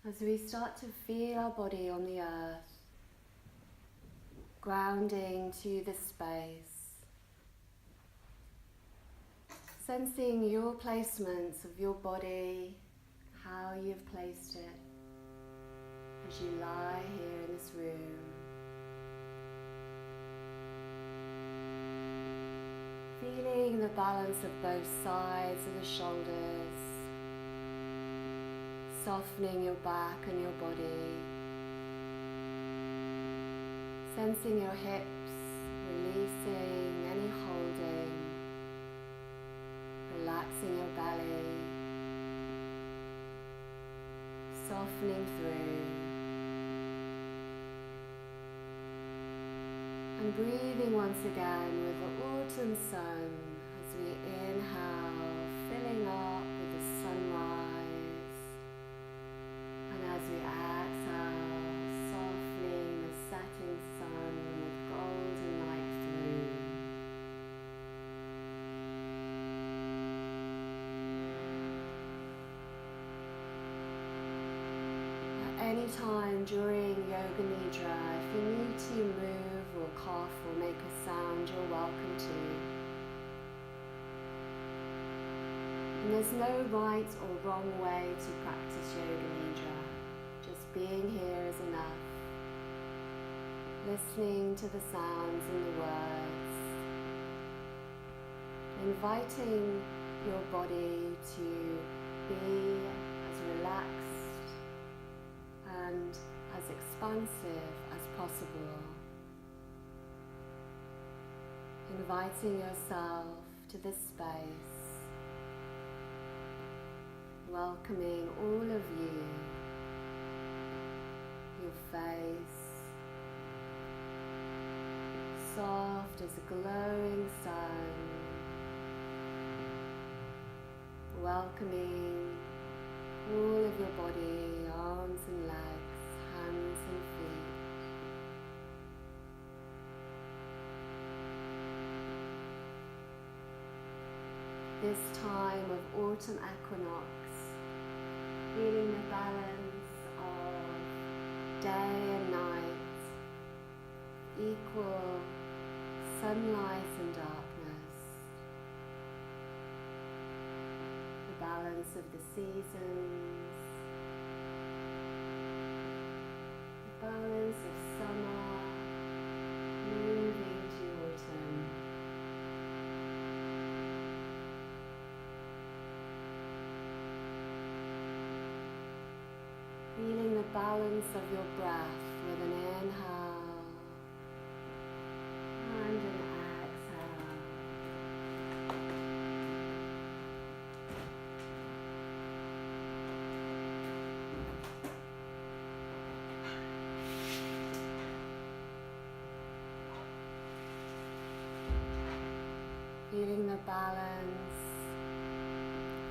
As we start to feel our body on the earth, grounding to this space, sensing your placements of your body, how you've placed it as you lie here in this room. Feeling the balance of both sides of the shoulders, softening your back and your body, sensing your hips, releasing any holding, relaxing your belly, softening through, and breathing once again with the autumn sun as we inhale, filling up with the sunrise, and as we exhale, softening the setting sun with golden light through. At any time during Yoga Nidra, if you need to move or cough or make a sound, you're welcome to. And there's no right or wrong way to practice Yoga Nidra. Just being here is enough. Listening to the sounds and the words. Inviting your body to be as relaxed and as expansive as possible. Inviting yourself to this space, welcoming all of you, your face, soft as a glowing sun, welcoming all of your body, arms and legs, hands and feet. This time of autumn equinox, feeling the balance of day and night, equal sunlight and darkness, the balance of the seasons, the balance of summer moving to autumn. Feeling the balance of your breath with an inhale and an exhale. Feeling the balance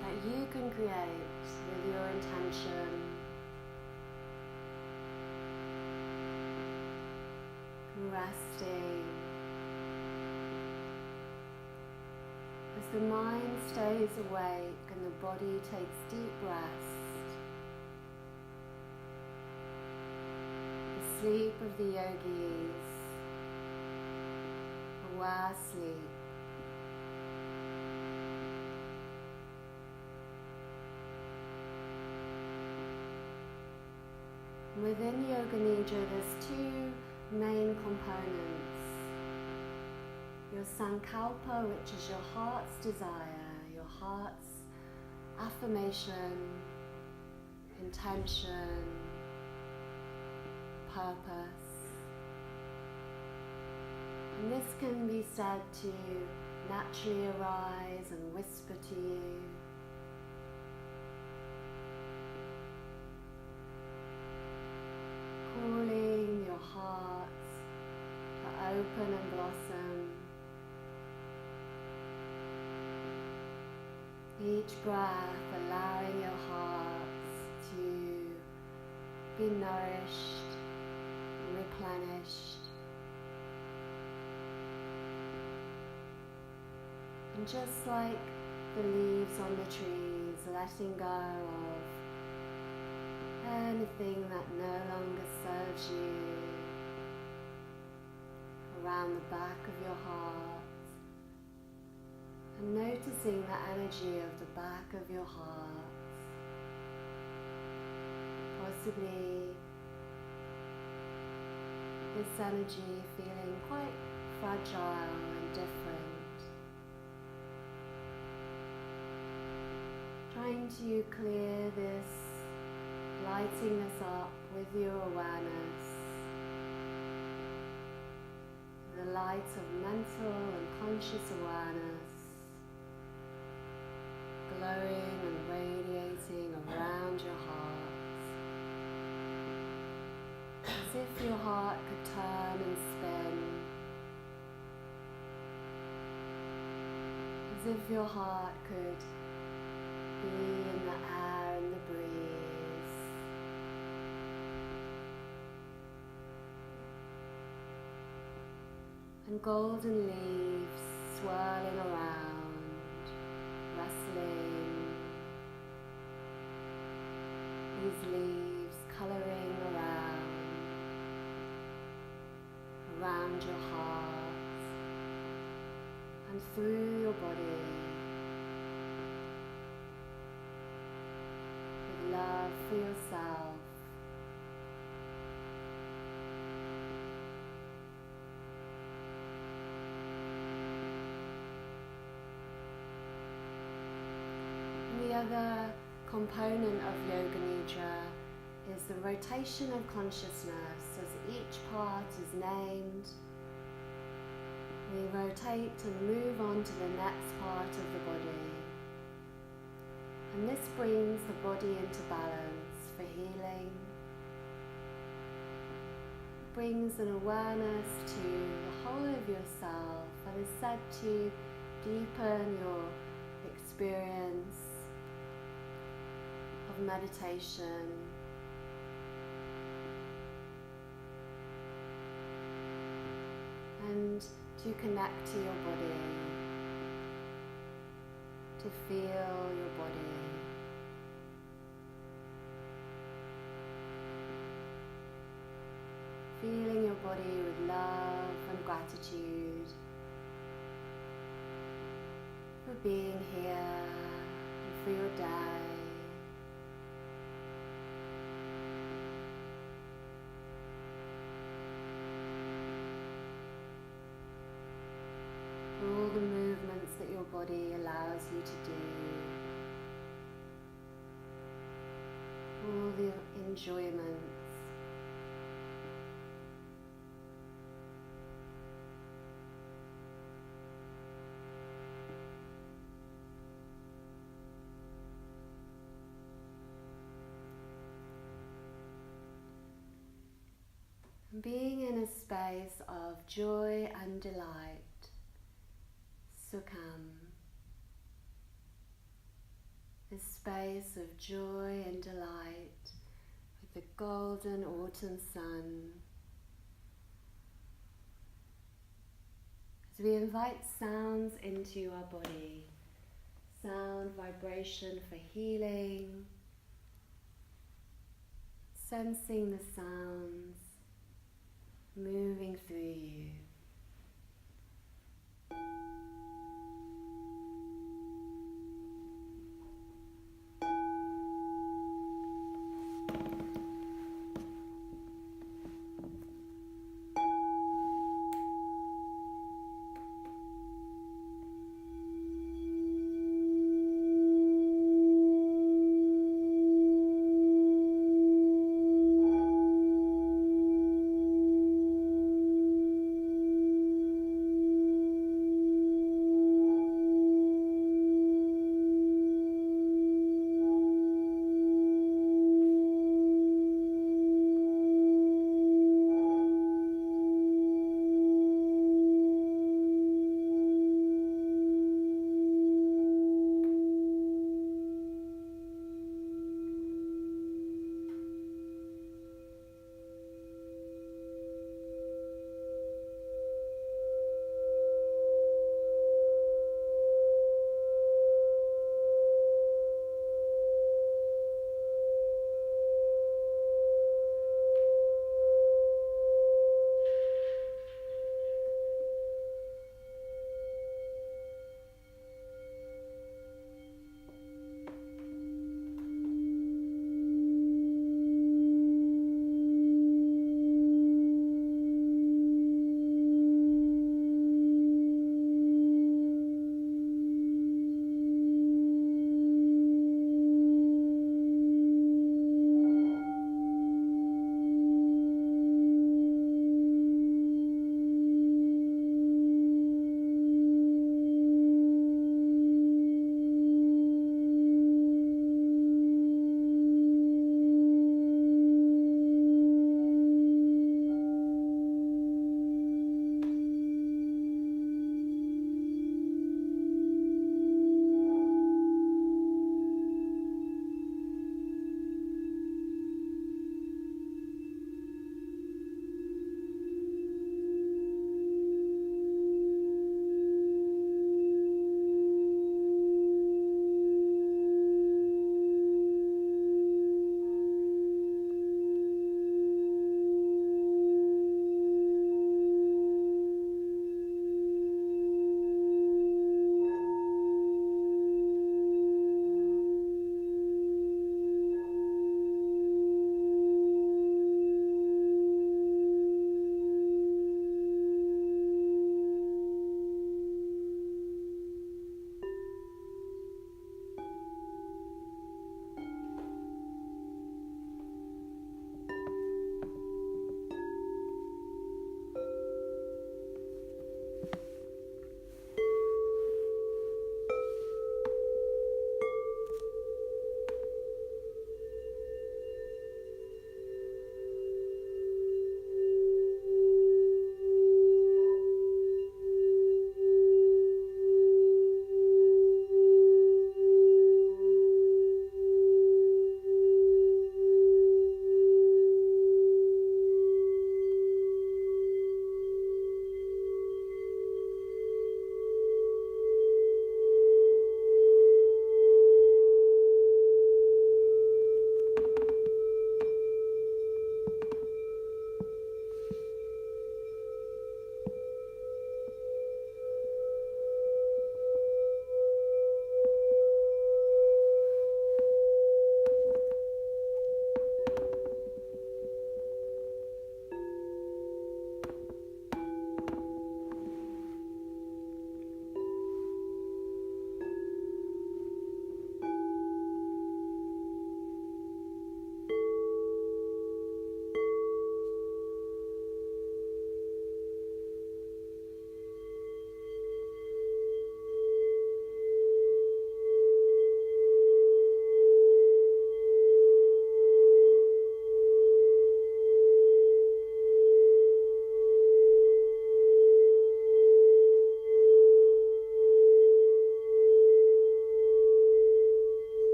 that you can create with your intention. Resting as the mind stays awake and the body takes deep rest. The sleep of the yogis, aware sleep. Within Yoga Nidra, there's two main components. Your sankalpa, which is your heart's desire, your heart's affirmation, intention, purpose. And this can be said to naturally arise and whisper to you. Calling your heart to open and blossom. Each breath allowing your heart to be nourished and replenished. And just like the leaves on the trees, letting go of anything that no longer serves you around the back of your heart, and noticing the energy of the back of your heart, possibly this energy feeling quite fragile and different. Trying to clear this, lighting this up with your awareness, the light of mental and conscious awareness, glowing and radiating around your heart, as if your heart could turn and spin, as if your heart could be in the air and the breeze. And golden leaves swirling around, rustling. These leaves colouring around your heart and through your body, with love for yourself. And the other component of Yoga Nidra is the rotation of consciousness. As each part is named, we rotate and move on to the next part of the body. And this brings the body into balance for healing. It brings an awareness to the whole of yourself and is said to deepen your experience of meditation, and to connect to your body, to feel your body. Feeling your body with love and gratitude for being here and for your day. All the movements that your body allows you to do, all the enjoyments. And being in a space of joy and delight. Sukham, this space of joy and delight with the golden autumn sun. As we invite sounds into our body, sound, vibration for healing, sensing the sounds moving through you.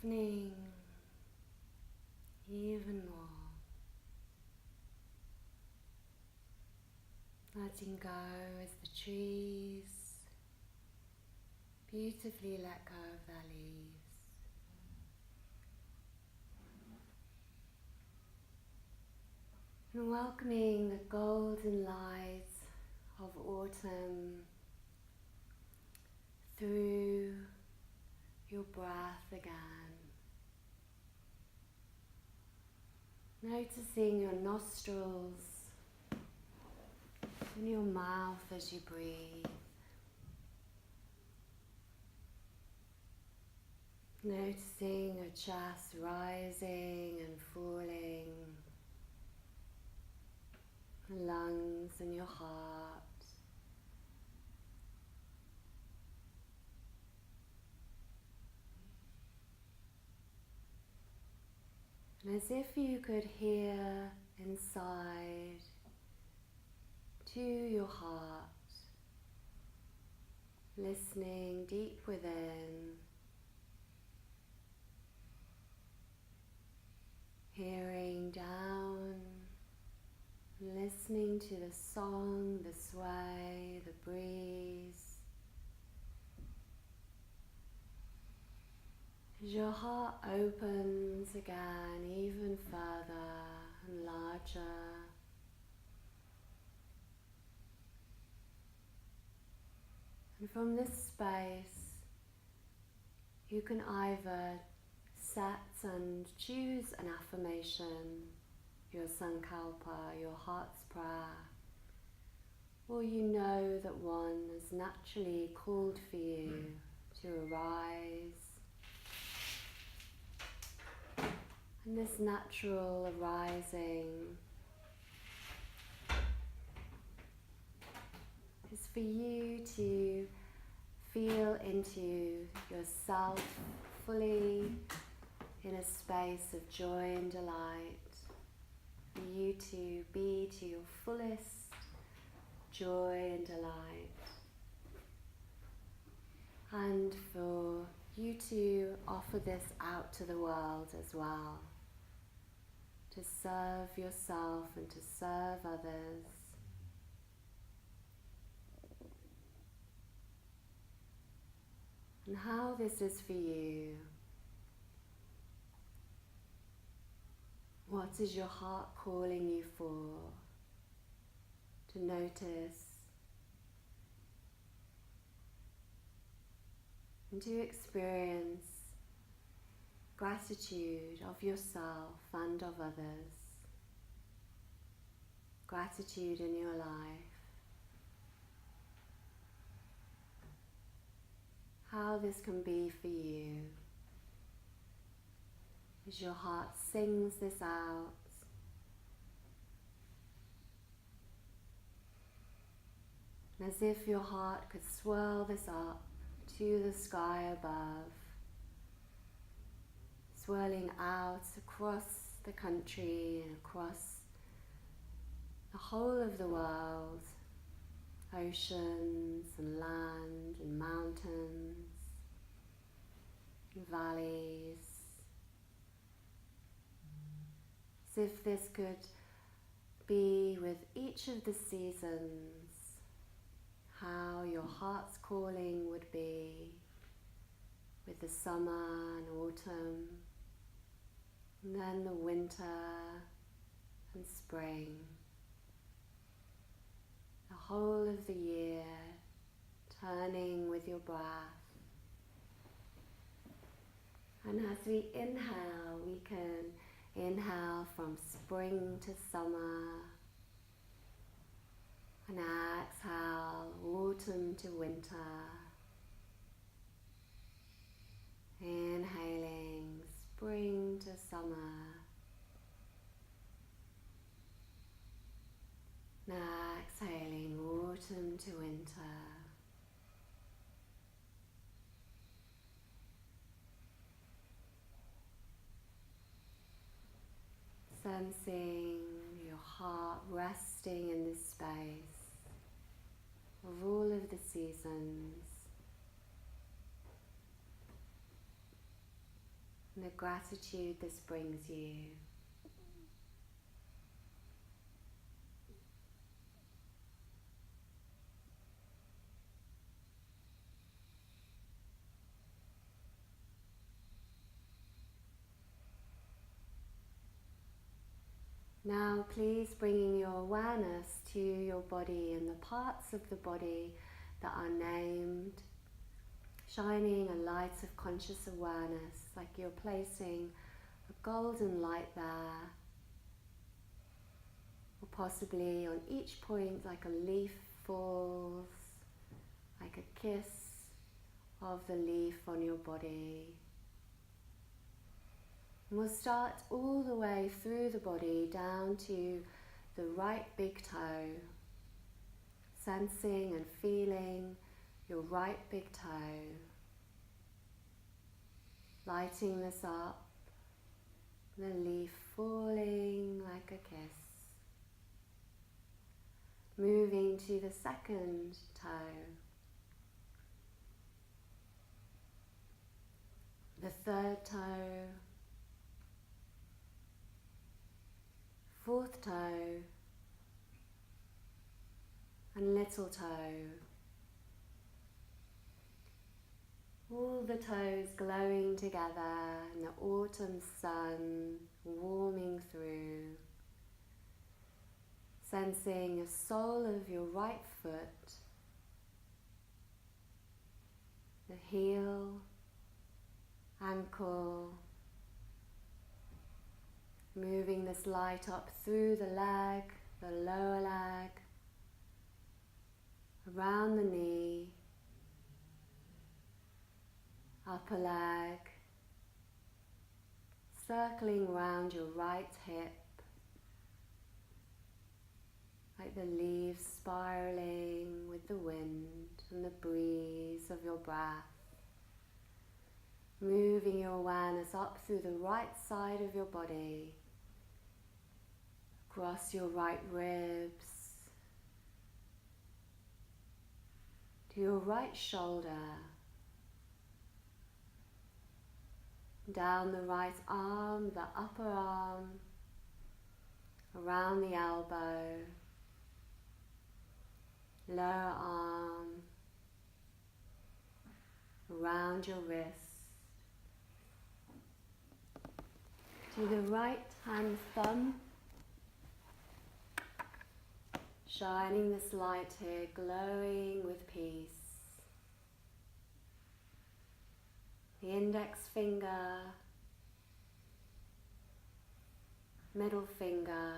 softening even more, letting go as the trees beautifully let go of their leaves. And welcoming the golden light of autumn through your breath again. Noticing your nostrils and your mouth as you breathe. Noticing your chest rising and falling, the lungs and your heart. And as if you could hear inside to your heart, listening deep within, hearing down, listening to the song, the sway, the breeze. As your heart opens again even further and larger, and from this space you can either set and choose an affirmation, your sankalpa, your heart's prayer, or you know that one is naturally called for you to arise. And this natural arising is for you to feel into yourself fully in a space of joy and delight, for you to be to your fullest joy and delight, and for you to offer this out to the world as well, to serve yourself and to serve others. And how this is for you. What is your heart calling you for? To notice and to experience gratitude of yourself and of others. Gratitude in your life. How this can be for you. As your heart sings this out, as if your heart could swirl this up to the sky above, swirling out across the country and across the whole of the world, oceans and land and mountains and valleys, as if this could be with each of the seasons, how your heart's calling would be with the summer and autumn, and then the winter and spring, the whole of the year turning with your breath. And as we inhale, we can inhale from spring to summer, and exhale autumn to winter. Inhaling spring to summer. Now exhaling autumn to winter. Sensing your heart resting in this space of all of the seasons. and the gratitude this brings you. Now please bringing your awareness to your body and the parts of the body that are named, shining a light of conscious awareness, like you're placing a golden light there, or possibly on each point like a leaf falls, like a kiss of the leaf on your body. And we'll start all the way through the body down to the right big toe, sensing and feeling your right big toe, lighting this up, the leaf falling like a kiss. Moving to the second toe, the third toe, fourth toe, and little toe. All the toes glowing together in the autumn sun warming through. Sensing the sole of your right foot, the heel, ankle, moving this light up through the leg, the lower leg, around the knee, upper leg, circling around your right hip, like the leaves spiraling with the wind and the breeze of your breath. Moving your awareness up through the right side of your body, across your right ribs, to your right shoulder, down the right arm, the upper arm, around the elbow, lower arm, around your wrist, to the right hand thumb, shining this light here, glowing with peace. The index finger, middle finger,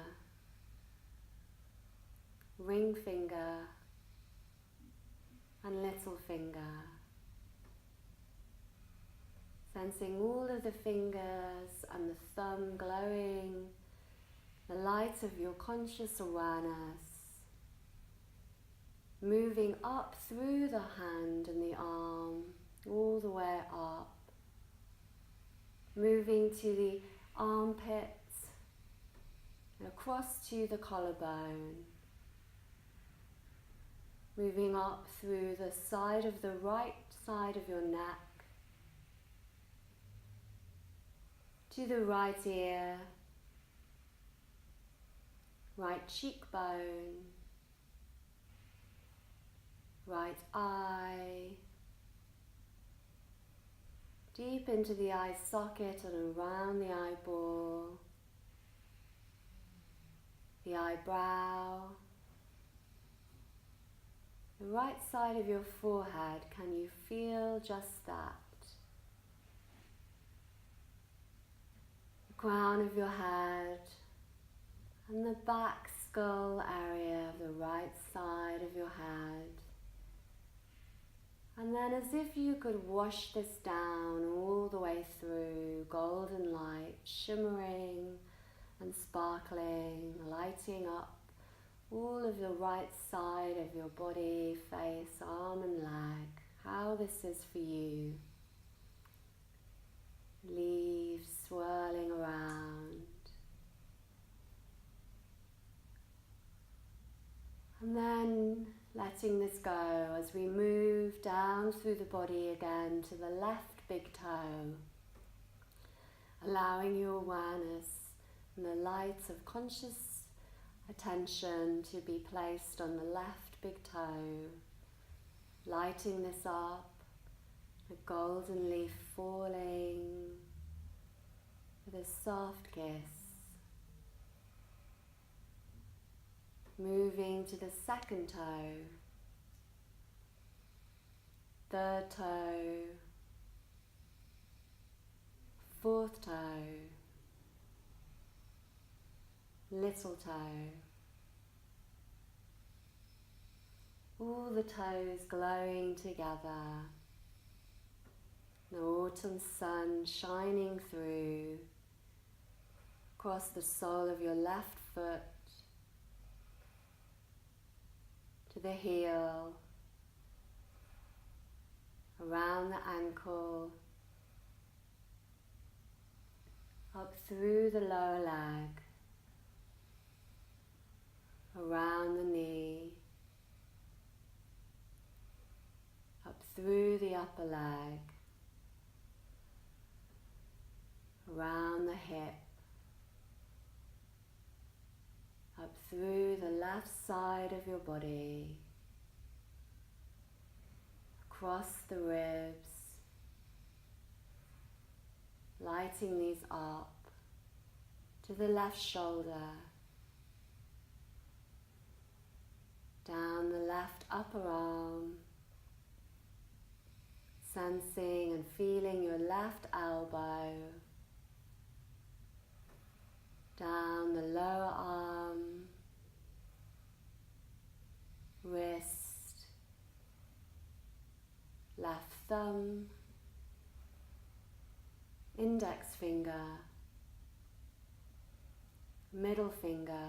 ring finger, and little finger. Sensing all of the fingers and the thumb glowing, the light of your conscious awareness, moving up through the hand and the arm, all the way up, moving to the armpits, and across to the collarbone, moving up through the side of the right side of your neck, to the right ear, right cheekbone, right eye, deep into the eye socket and around the eyeball, the eyebrow, the right side of your forehead. Can you feel just that? The crown of your head and the back skull area of the right side of your head. And then as if you could wash this down all the way through, golden light shimmering and sparkling, lighting up all of the right side of your body, face, arm and leg, how this is for you. Leaves swirling around. And then letting this go as we move down through the body again to the left big toe. allowing your awareness and the light of conscious attention to be placed on the left big toe, lighting this up, a golden leaf falling with a soft kiss. Moving to the second toe, third toe, fourth toe, little toe. All the toes glowing together. The autumn sun shining through across the sole of your left foot to the heel, around the ankle, up through the lower leg, around the knee, up through the upper leg, around the hip, up through the left side of your body, across the ribs, lighting these up to the left shoulder, down the left upper arm, sensing and feeling your left elbow, down the lower arm, wrist, left thumb, index finger, middle finger,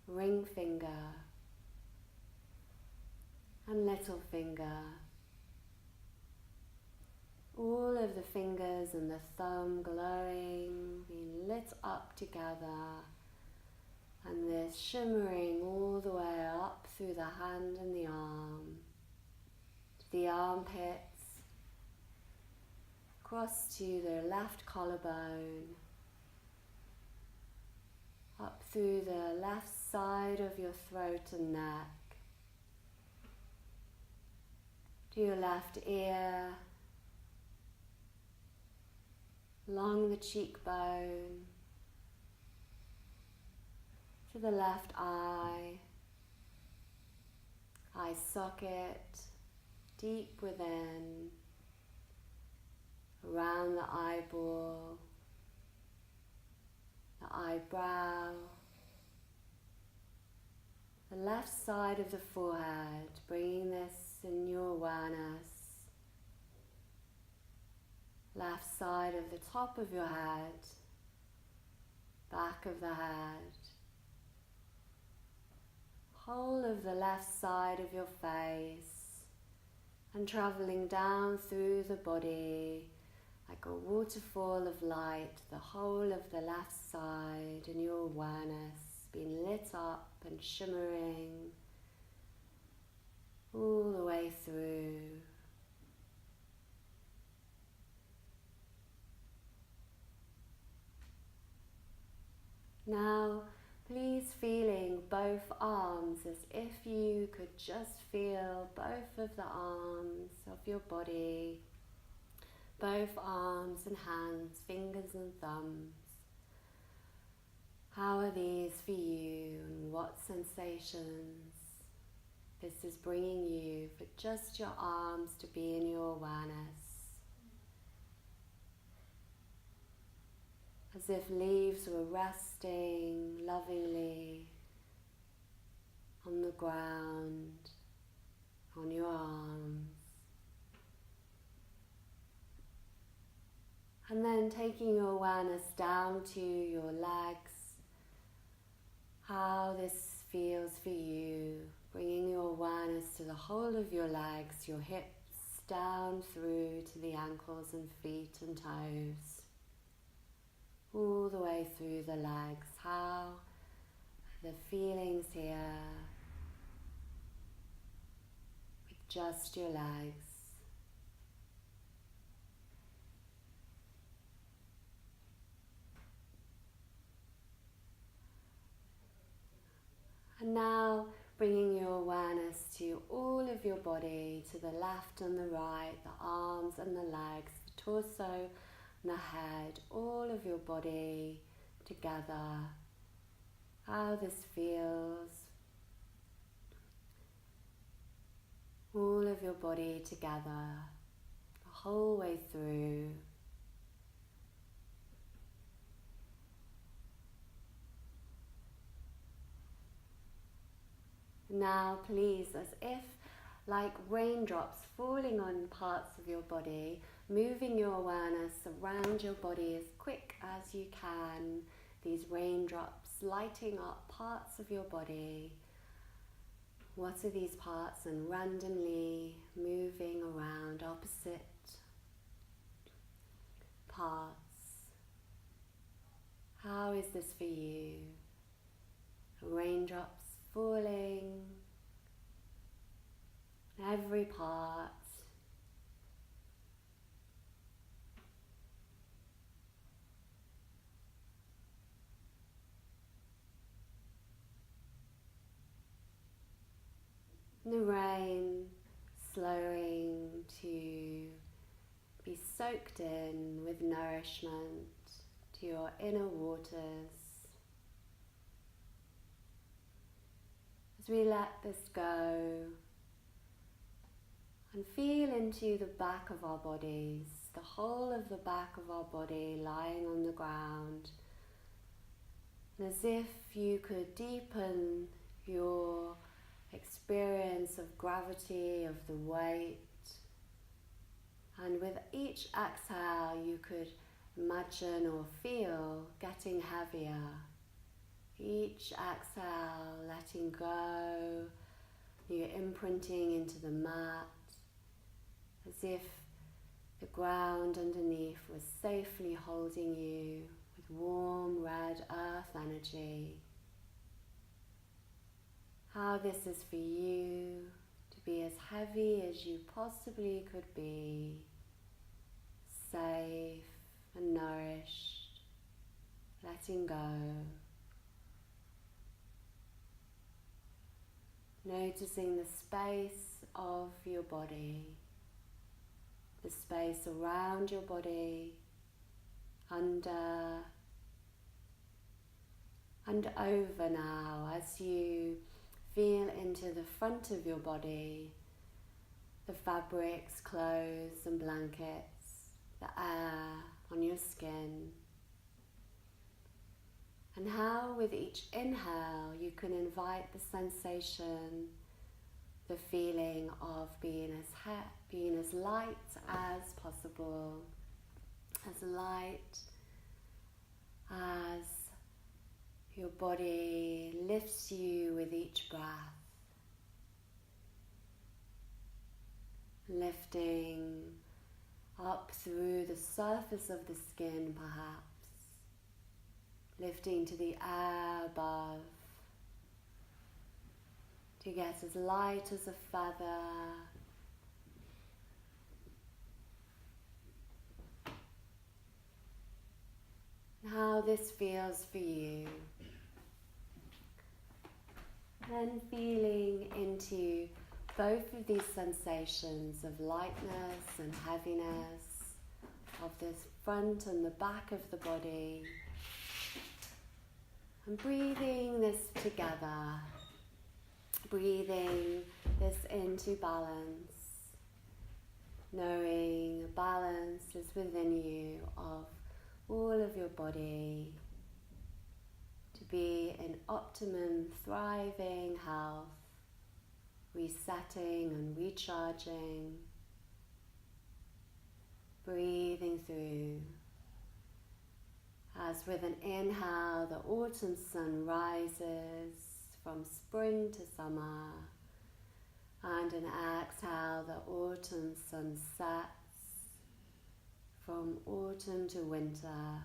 ring finger, and little finger. All of the fingers and the thumb glowing, being lit up together, and this shimmering all the way up through the hand and the arm, to the armpits, across to the left collarbone, up through the left side of your throat and neck, to your left ear, along the cheekbone, to the left eye socket, deep within, around the eyeball, the eyebrow, the left side of the forehead, bringing this in your awareness, left side of the top of your head, back of the head, whole of the left side of your face, and traveling down through the body like a waterfall of light, the whole of the left side and your awareness being lit up and shimmering all the way through. Now, please feeling both arms as if you could just feel both of the arms of your body, both arms and hands, fingers and thumbs. How are these for you, and what sensations this is bringing you for just your arms to be in your awareness? As if leaves were resting lovingly on the ground, on your arms. And then taking your awareness down to your legs, how this feels for you, bringing your awareness to the whole of your legs, your hips down through to the ankles and feet and toes, all the way through the legs. How are the feelings here with just your legs? your body, to the left and the right, the arms and the legs, the torso and the head, all of your body together. How this feels. All of your body together, the whole way through. Now, please, as if like raindrops falling on parts of your body, moving your awareness around your body as quick as you can, these raindrops lighting up parts of your body. What are these parts? And randomly moving around opposite parts. How is this for you? Raindrops falling, every part. The rain slowing to be soaked in with nourishment to your inner waters. As we let this go and feel into the back of our bodies, the whole of the back of our body lying on the ground, and as if you could deepen your experience of gravity, of the weight, and with each exhale you could imagine or feel getting heavier. Each exhale, letting go, you're imprinting into the mat as if the ground underneath was safely holding you with warm red earth energy. How this is for you to be as heavy as you possibly could be, safe and nourished, letting go. Noticing the space of your body, the space around your body, under and over now as you feel into the front of your body, the fabrics, clothes and blankets, the air on your skin. And how with each inhale you can invite the sensation, the feeling of being as light as possible, as light as your body lifts you with each breath, lifting up through the surface of the skin perhaps, lifting to the air above, to get as light as a feather, and how this feels for you. Then feeling into both of these sensations of lightness and heaviness of this front and the back of the body, and breathing this together, breathing this into balance, knowing balance is within you of all of your body, to be in optimum, thriving health, resetting and recharging, breathing through. As with an inhale, the autumn sun rises from spring to summer, and an exhale, the autumn sun sets from autumn to winter.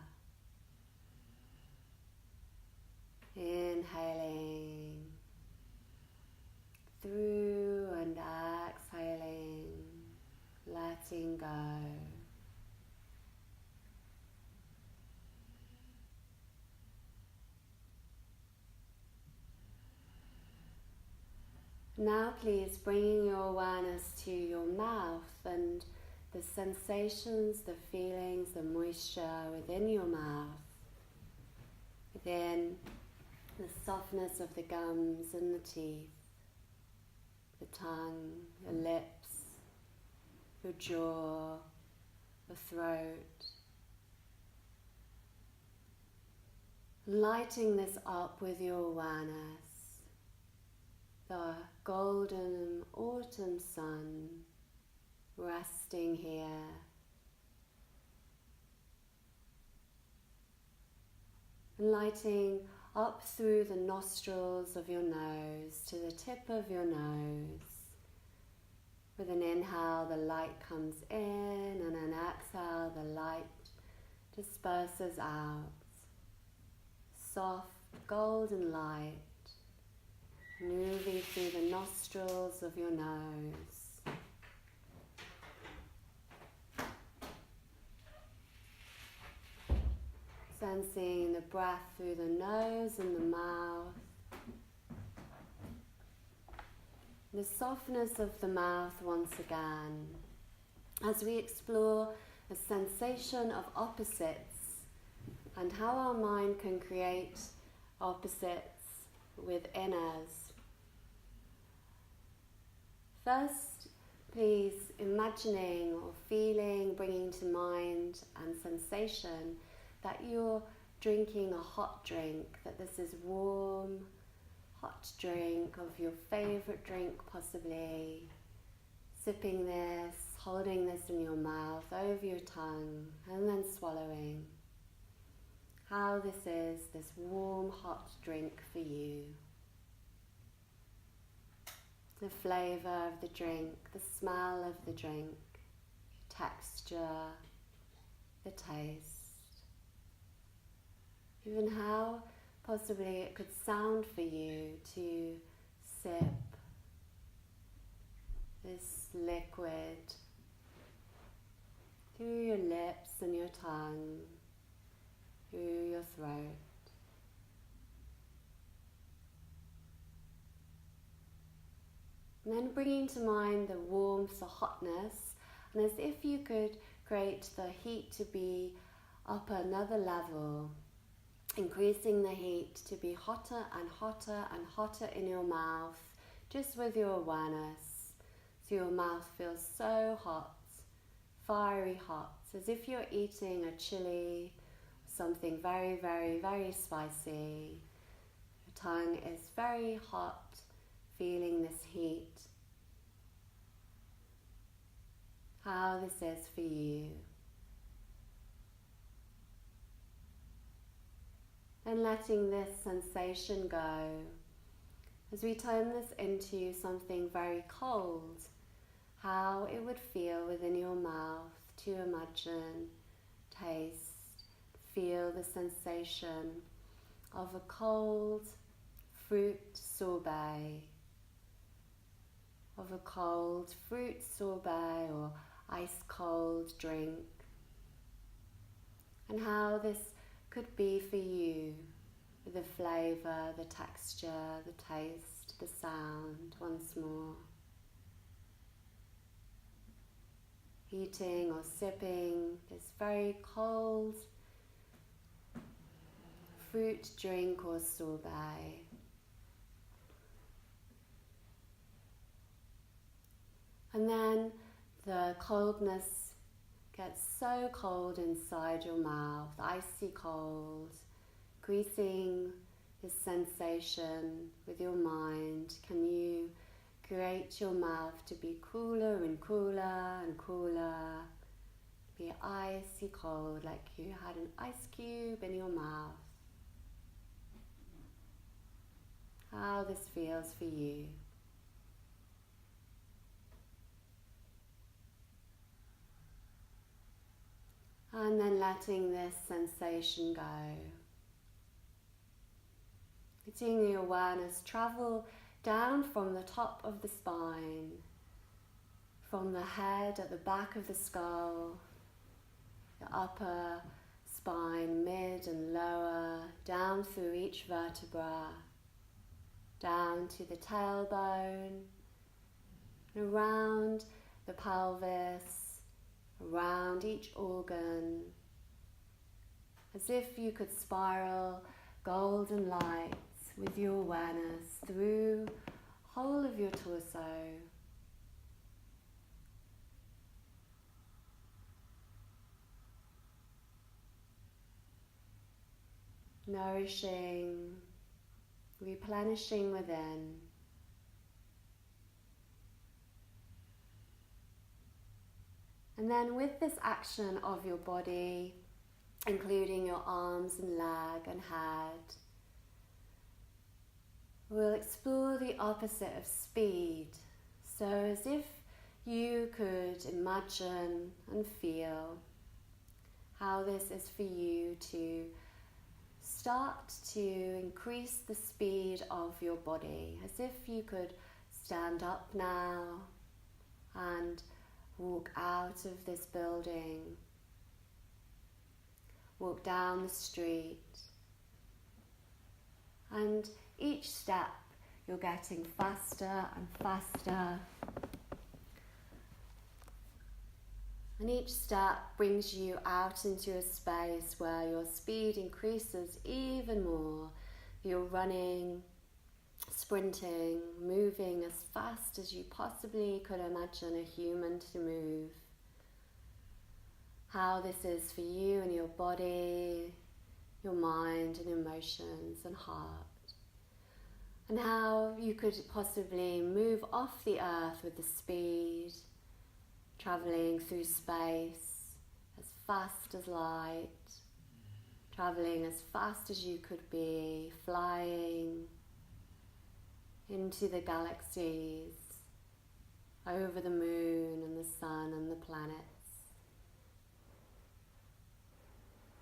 Inhaling through and exhaling, letting go. Now please bringing your awareness to your mouth and the sensations, the feelings, the moisture within your mouth, within the softness of the gums and the teeth, the tongue, the lips, your jaw, the throat. Lighting this up with your awareness, the golden autumn sun resting here, lighting up through the nostrils of your nose to the tip of your nose. With an inhale, the light comes in, and an exhale, the light disperses out. Soft golden light moving through the nostrils of your nose. Sensing the breath through the nose and the mouth. The softness of the mouth once again, as we explore a sensation of opposites and how our mind can create opposites within us. First, please imagining or feeling, bringing to mind and sensation that you're drinking a hot drink, that this is warm, hot drink of your favorite drink possibly, sipping this, holding this in your mouth, over your tongue, and then swallowing. How this is, this warm, hot drink for you. The flavour of the drink, the smell of the drink, texture, the taste. Even how possibly it could sound for you to sip this liquid through your lips and your tongue, through your throat. And then bringing to mind the warmth, the hotness, and as if you could create the heat to be up another level, increasing the heat to be hotter and hotter and hotter in your mouth, just with your awareness. So your mouth feels so hot, fiery hot, as if you're eating a chili, something very, very, very spicy. Your tongue is very hot, feeling this heat. How this is for you. And letting this sensation go as we turn this into something very cold, how it would feel within your mouth to imagine, taste, feel the sensation of a cold fruit sorbet, of a cold fruit sorbet or ice cold drink, and how this could be for you, with the flavour, the texture, the taste, the sound, once more. Eating or sipping this very cold fruit drink or sorbet. And then the coldness gets so cold inside your mouth, icy cold, increasing this sensation with your mind. Can you create your mouth to be cooler and cooler and cooler, be icy cold, like you had an ice cube in your mouth? How this feels for you. And then letting this sensation go. Letting the awareness travel down from the top of the spine, from the head at the back of the skull, the upper spine, mid and lower, down through each vertebra, down to the tailbone, and around the pelvis, around each organ, as if you could spiral golden lights with your awareness through the whole of your torso. Nourishing, replenishing within. And then with this action of your body, including your arms and leg and head, we'll explore the opposite of speed. So as if you could imagine and feel how this is for you to start to increase the speed of your body, as if you could stand up now and walk out of this building, walk down the street, and each step you're getting faster and faster, and each step brings you out into a space where your speed increases even more. You're running, sprinting, moving as fast as you possibly could imagine a human to move. How this is for you and your body, your mind and emotions and heart. And how you could possibly move off the earth with the speed, travelling through space as fast as light, travelling as fast as you could be, flying into the galaxies, over the moon and the sun and the planets.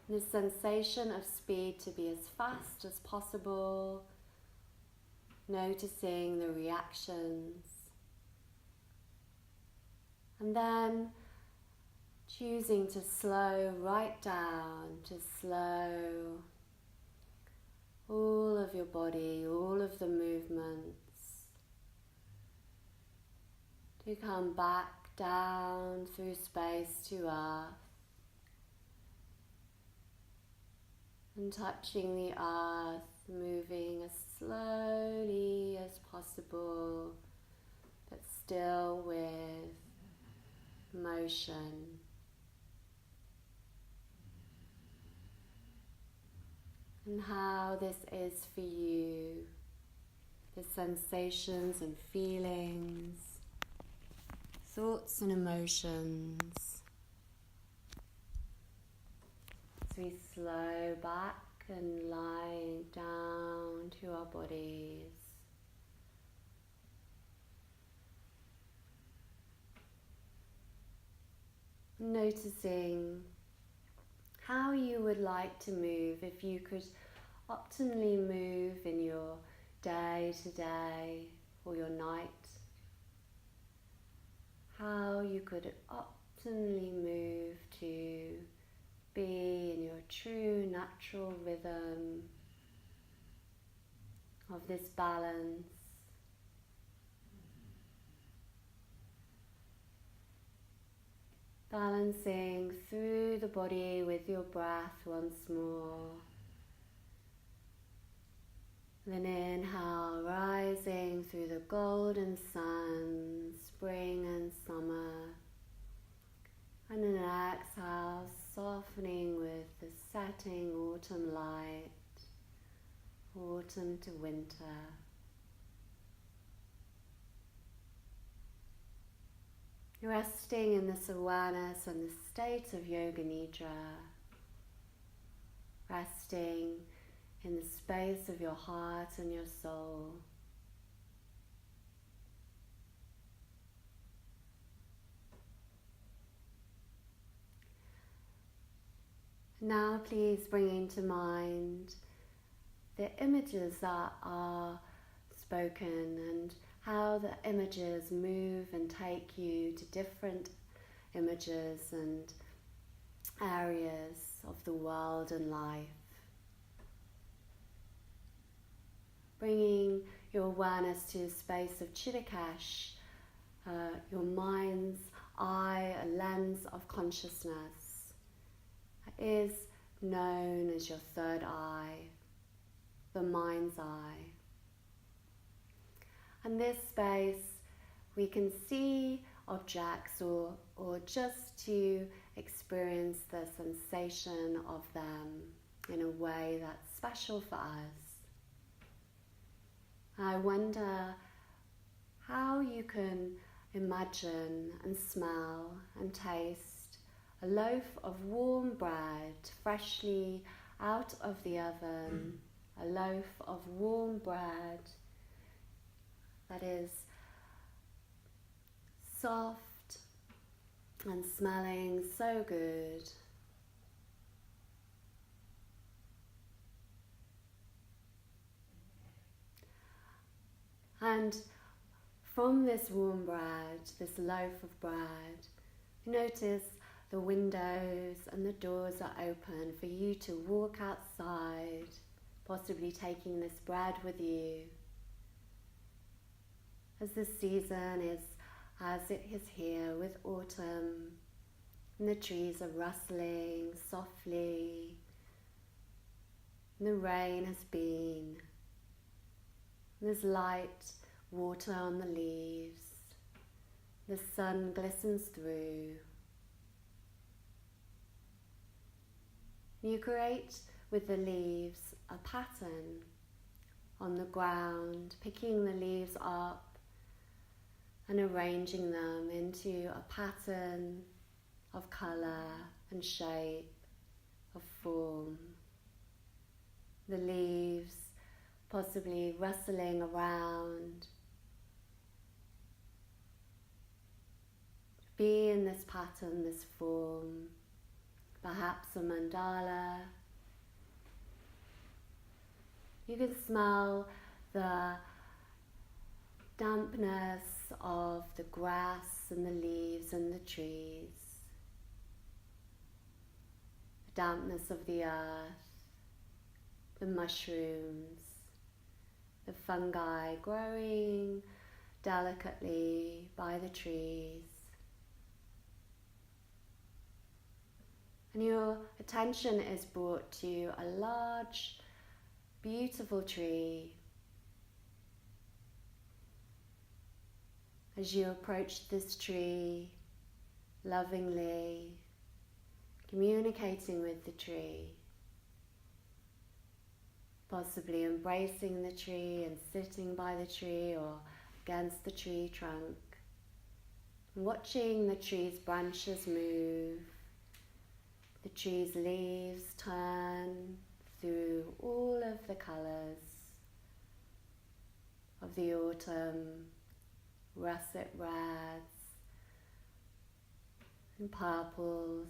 This sensation of speed to be as fast as possible, noticing the reactions, and then choosing to slow right down, to slow all of your body, all of the movements, to come back down through space to earth, and touching the earth, moving as slowly as possible, but still with motion. And how this is for you, the sensations and feelings, thoughts and emotions. As we slow back and lie down to our bodies. Noticing how you would like to move, if you could optimally move in your day to day or your night. How you could optimally move to be in your true natural rhythm of this balance. Balancing through the body with your breath once more. Then inhale, rising through the golden sun, spring and summer. And then exhale, softening with the setting autumn light, autumn to winter. Resting in this awareness and the state of Yoga Nidra. Resting in the space of your heart and your soul. Now please bring into mind the images that are spoken and how the images move and take you to different images and areas of the world and life. Bringing your awareness to a space of Chittakash, your mind's eye, a lens of consciousness, is known as your third eye, the mind's eye. And this space, we can see objects or just to experience the sensation of them in a way that's special for us. I wonder how you can imagine and smell and taste a loaf of warm bread freshly out of the oven, a loaf of warm bread that is soft and smelling so good. And from this warm bread, this loaf of bread, notice the windows and the doors are open for you to walk outside, possibly taking this bread with you. As the season is as it is here with autumn, and the trees are rustling softly, and the rain has been, there's light water on the leaves, the sun glistens through. You create with the leaves a pattern on the ground, picking the leaves up and arranging them into a pattern of colour and shape, of form. The leaves possibly rustling around. Be in this pattern, this form, perhaps a mandala. You can smell the dampness of the grass and the leaves and the trees, the dampness of the earth, the mushrooms, the fungi growing delicately by the trees. And your attention is brought to a large, beautiful tree. As you approach this tree, lovingly communicating with the tree, possibly embracing the tree and sitting by the tree or against the tree trunk, watching the tree's branches move, the tree's leaves turn through all of the colours of the autumn, russet reds and purples,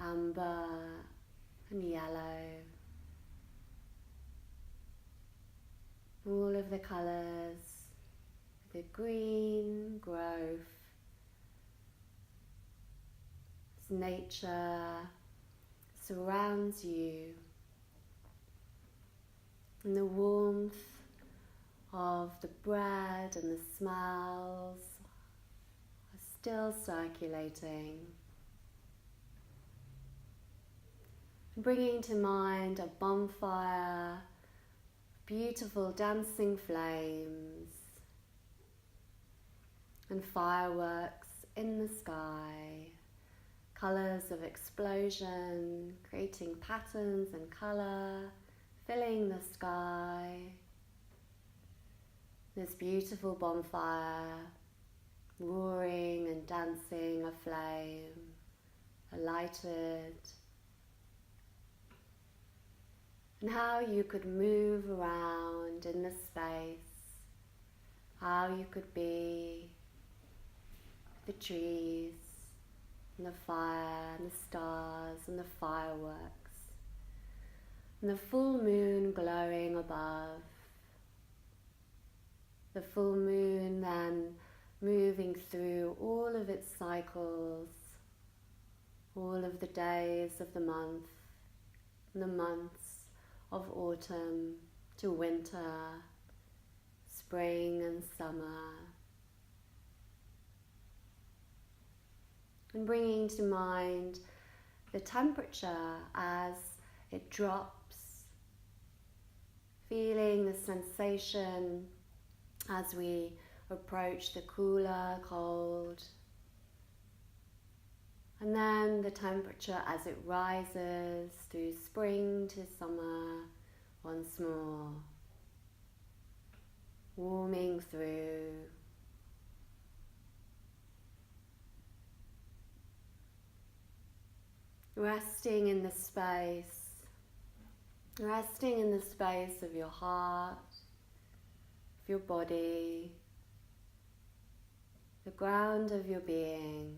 amber and yellow. All of the colours, the green growth, as nature surrounds you, and the warmth of the bread and the smells are still circulating. Bringing to mind a bonfire, beautiful dancing flames and fireworks in the sky, colours of explosion, creating patterns and colour, filling the sky. This beautiful bonfire, roaring and dancing aflame, lighted. And how you could move around in the space, how you could be the trees and the fire and the stars and the fireworks and the full moon glowing above. The full moon then moving through all of its cycles, all of the days of the month, and the months of autumn to winter, spring and summer. And bringing to mind the temperature as it drops, feeling the sensation as we approach the cooler, cold, and then the temperature as it rises through spring to summer once more, warming through. Resting in the space of your heart, of your body, the ground of your being.